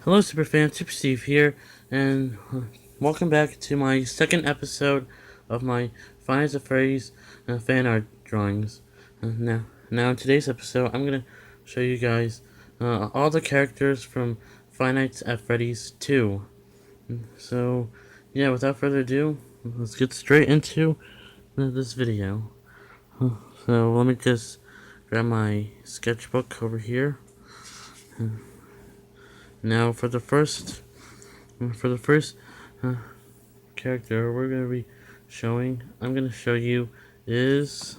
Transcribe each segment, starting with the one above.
Hello, Superfan. Super Steve here, and welcome back to my second episode of my Finds a Phrase fan art drawings. Now in today's episode, I'm gonna show you guys all the characters from Five Nights at Freddy's 2. So, yeah, without further ado, let's get straight into this video. So let me just grab my sketchbook over here. Now for the first uh, character we're gonna be showing, I'm gonna show you is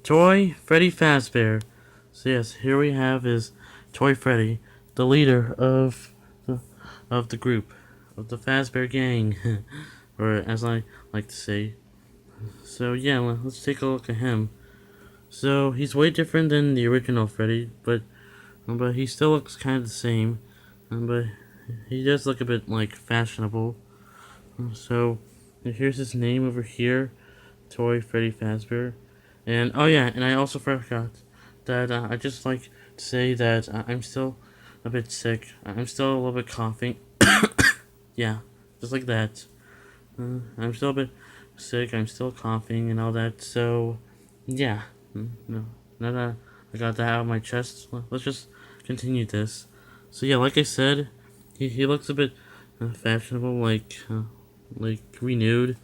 Toy Freddy Fazbear. So yes, here we have is Toy Freddy, the leader of the group, of the Fazbear gang, or as I like to say. So yeah, let's take a look at him. So he's way different than the original Freddy, but he still looks kind of the same. But he does look a bit like fashionable. So here's his name over here, Toy Freddy Fazbear. And oh yeah, and I also forgot that I just like to say that I'm still a bit sick. I'm still a little bit coughing. Yeah, just like that. I'm still a bit sick. I'm still coughing and all that. So yeah, no, now that I got that out of my chest, let's just continue this. So yeah, like I said, he looks a bit fashionable, like renewed,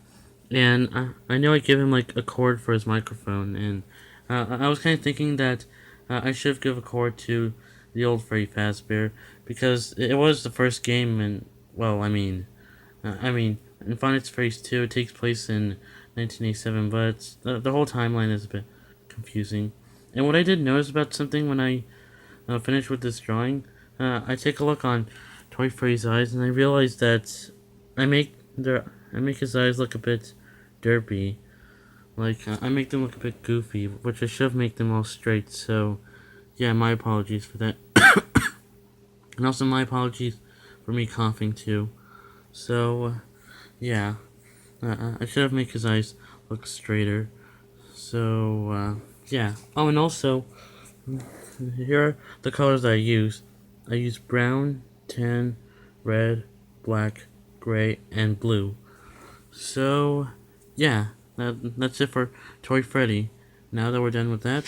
and I know I gave him like a cord for his microphone, and I was kind of thinking that I should give a cord to the old Freddy Fazbear because it was the first game, and well, in Final Fantasy 2 it takes place in 1987, but the whole timeline is a bit confusing. And what I did notice about something when I finished with this drawing, I take a look on Toy Freddy's eyes, and I realized that I make I make his eyes look a bit derpy. Like I make them look a bit goofy, which I should make them all straight. So yeah, my apologies for that, and also my apologies for me coughing too. So yeah, I should have made his eyes look straighter. So yeah. Oh, and also here are the colors that I use. I use brown, tan, red, black, gray, and blue. So, yeah, that's it for Toy Freddy. Now that we're done with that,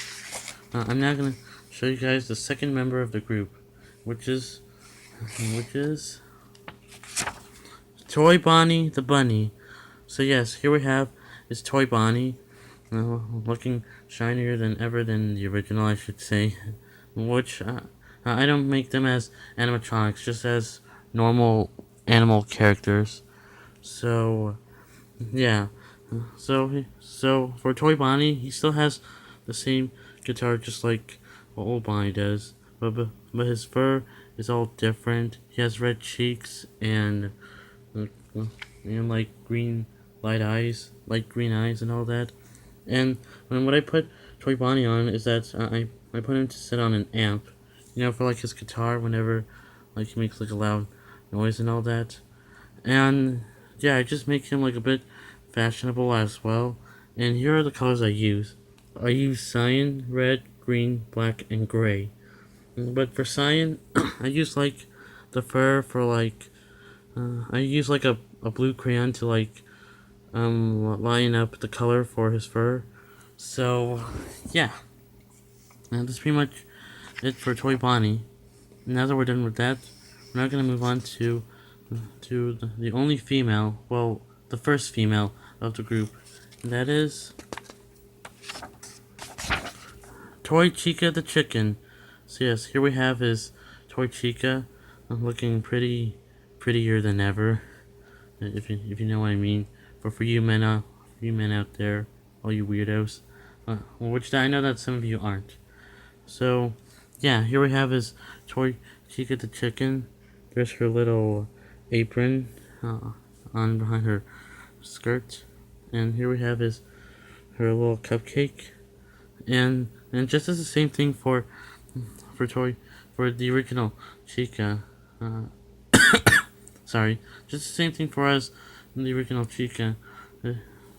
I'm now gonna show you guys the second member of the group, which is Toy Bonnie the Bunny. So yes, here we have is Toy Bonnie, looking shinier than ever than the original, I should say. Which I don't make them as animatronics, just as normal animal characters. So yeah, so for Toy Bonnie, he still has the same guitar, just like old Bonnie does. But his fur is all different. He has red cheeks uh, and like green light green eyes, and all that. And what I put Toy Bonnie on is that I put him to sit on an amp, for like his guitar whenever like he makes like a loud noise and all that. And yeah, I just make him like a bit fashionable as well. And here are the colors I use. I use cyan, red, green, black, and gray. But for cyan, I use like the fur for like I use like a blue crayon to like line up the color for his fur. So yeah, and that's pretty much it for Toy Bonnie. Now that we're done with that, we're now gonna move on to the only female, well, the first female of the group, and that is Toy Chica the chicken. So yes, here we have is Toy Chica, looking prettier than ever, if you know what I mean. For you men out there, all you weirdos, which I know that some of you aren't. So yeah, here we have is Toy Chica the chicken. There's her little apron on behind her skirt, and here we have is her little cupcake, and just as the same thing for for the original Chica. Sorry, just the same thing for us in the original Chica.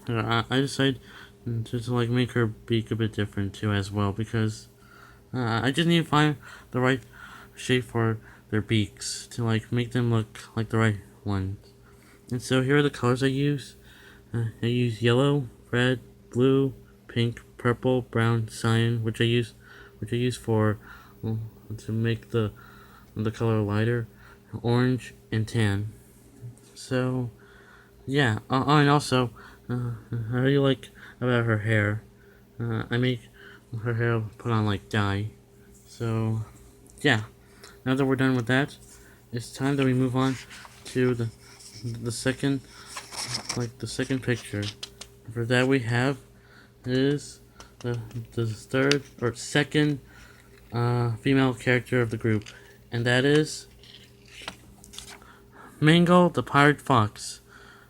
I decided to like make her beak a bit different too as well, because I just need to find the right shape for their beaks to like make them look like the right ones. And so here are the colors I use. I use yellow, red, blue, pink, purple, brown, cyan, which I use for to make the color lighter, orange, and tan. So yeah, and also I really like about her hair. I make her hair put on like dye. So yeah, now that we're done with that, it's time that we move on to the second the second picture. For that we have is the third or second female character of the group, and that is Mangle the Pirate Fox.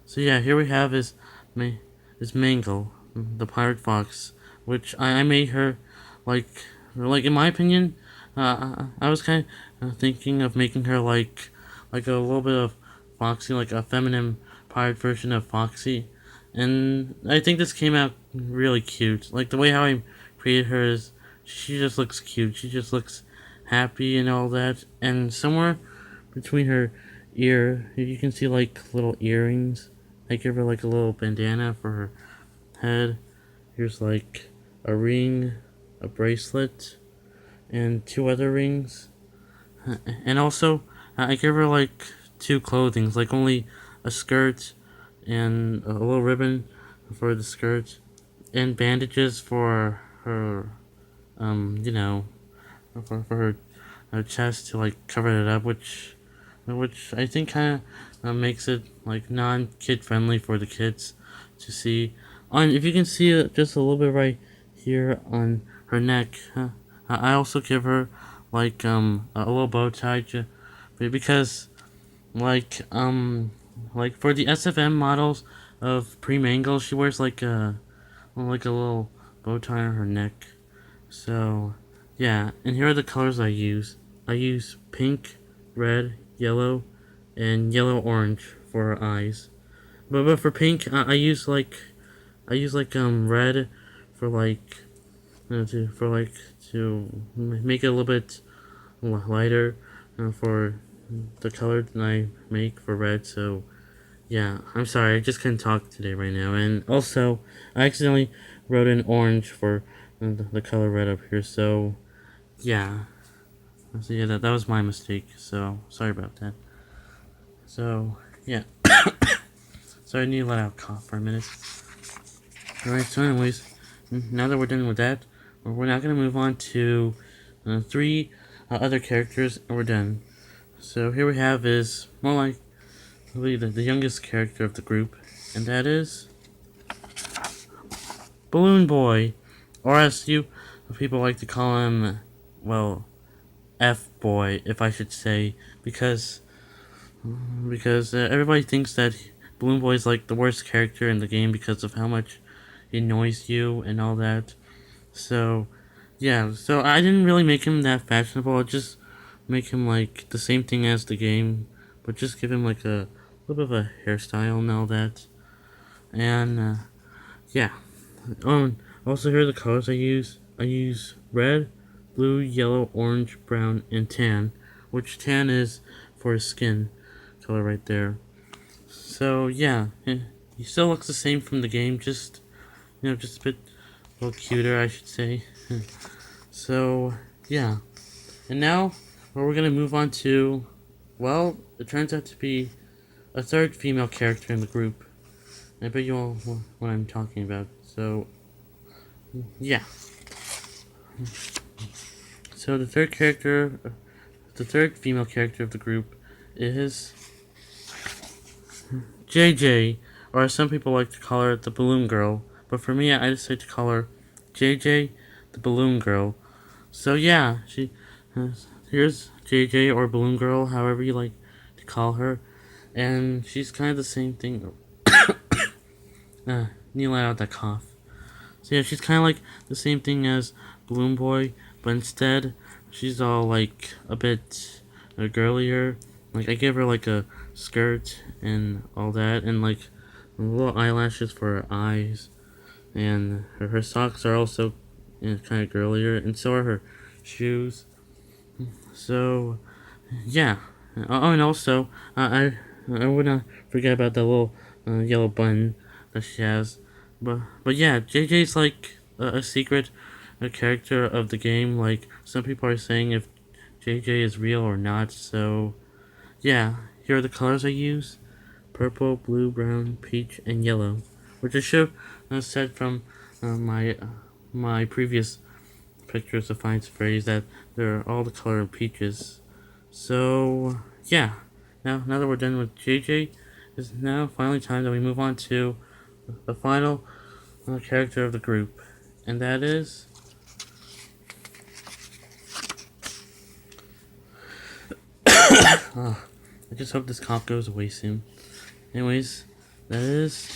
So yeah, here we have is Mangle the Pirate Fox, which I made her like in my opinion, I was kind of thinking of making her like a little bit of Foxy, like a feminine pirate version of Foxy, and I think this came out really cute. Like the way how I created her is, she just looks cute. She just looks happy and all that, and somewhere between her ear, you can see like little earrings. I give her like a little bandana for her head. Here's like a ring, a bracelet, and two other rings. And also, I give her like two clothings, like only a skirt and a little ribbon for the skirt, and bandages for her, you know, for her chest to like cover it up, which I think kind of makes it like non-kid friendly for the kids to see. On if you can see it just a little bit right here on her neck, I also give her like a little bow tie because like for the SFM models of pre-Mangle, she wears like a little bow tie on her neck. So yeah, and here are the colors I use. I use pink, red, yellow, and yellow orange for her eyes. But for pink, I use red for like to make it a little bit lighter for the color that I make for red. So yeah, I'm sorry, I just couldn't talk today right now. And also, I accidentally wrote in orange for the color red up here. So yeah, that was my mistake. So sorry about that. So yeah, so I need to let out a cough for a minute. Alright, so anyways, now that we're done with that, we're now going to move on to three other characters, and we're done. So here we have is more like the youngest character of the group, and that is Balloon Boy, or as you people like to call him, well, F Boy, if I should say, because everybody thinks that Balloon Boy is like the worst character in the game because of how much he annoys you and all that. So yeah, so I didn't really make him that fashionable. I just make him like the same thing as the game, but just give him like a little bit of a hairstyle and all that. And yeah. Also here are the colors I use. I use red, blue, yellow, orange, brown, and tan, which tan is for his skin color right there. So yeah, he still looks the same from the game, just just a bit a little cuter, I should say. So yeah, and now we're gonna move on to, well, it turns out to be a third female character in the group. I bet you all what I'm talking about. So yeah. So the third female character of the group is JJ, or as some people like to call her, the Balloon Girl. But for me, I decided to call her JJ, the Balloon Girl. So yeah, here's JJ or Balloon Girl, however you like to call her, and she's kind of the same thing. Need to let out that cough. So yeah, she's kind of like the same thing as Balloon Boy, but instead she's all like a bit girlier. Like I give her like a skirt and all that, and like little eyelashes for her eyes, and her socks are also kind of girlier, and so are her shoes. So yeah. Oh, and also I would not forget about the little yellow button that she has. But yeah, JJ's like a secret a character of the game. Like some people are saying if JJ is real or not. So yeah, here are the colors I use: purple, blue, brown, peach, and yellow, which I should have said from my previous pictures of Fine's phrase that they're all the color of peaches. So yeah, now that we're done with JJ, it's now finally time that we move on to the final character of the group, and that is I just hope this cough goes away soon. Anyways, that is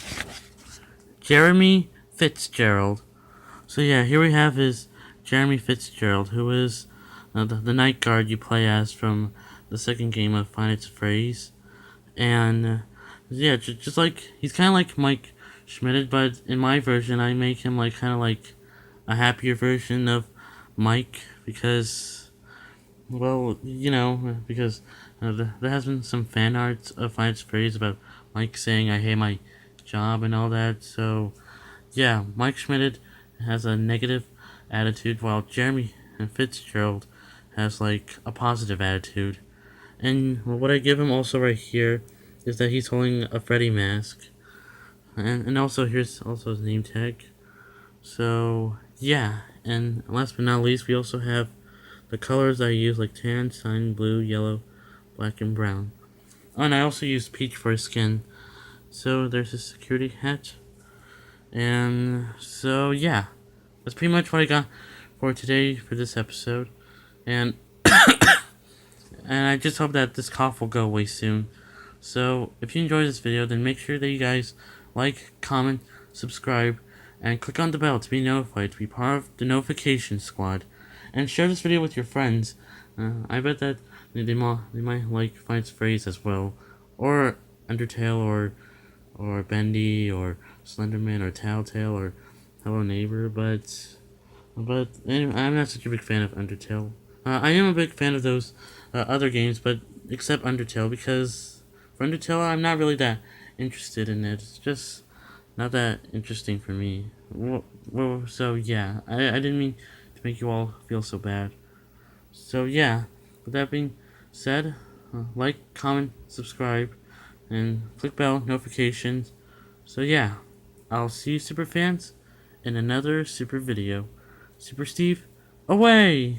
Jeremy Fitzgerald. So yeah, here we have is Jeremy Fitzgerald, who is the night guard you play as from the second game of Find Its Phrase. And yeah, just like he's kind of like Mike Schmidt, but in my version, I make him like kind of like a happier version of Mike because, well, because there has been some fan art of Find Its Phrase about Mike saying I hate my job and all that. So yeah, Mike Schmidt has a negative attitude, while Jeremy Fitzgerald has like a positive attitude. And what I give him also right here is that he's holding a Freddy mask. And also here's also his name tag. So yeah, and last but not least, we also have the colors I use like tan, cyan, blue, yellow, black, and brown. Oh, and I also use peach for his skin. So there's his security hat. And so yeah, that's pretty much what I got for today for this episode. And and I just hope that this cough will go away soon. So if you enjoyed this video, then make sure that you guys like, comment, subscribe, and click on the bell to be notified to be part of the notification squad. And share this video with your friends. I bet that they might like Fight's phrase as well, or Undertale, or Bendy, or Slenderman, or Telltale, or Hello Neighbor. But anyway, I'm not such a big fan of Undertale. I am a big fan of those other games, but except Undertale, because for Undertale, I'm not really that interested in it. It's just not that interesting for me. So yeah, I didn't mean to make you all feel so bad. So yeah, with that being said, like, comment, subscribe, and click bell notifications. So yeah, I'll see you super fans in another super video. Super Steve, away!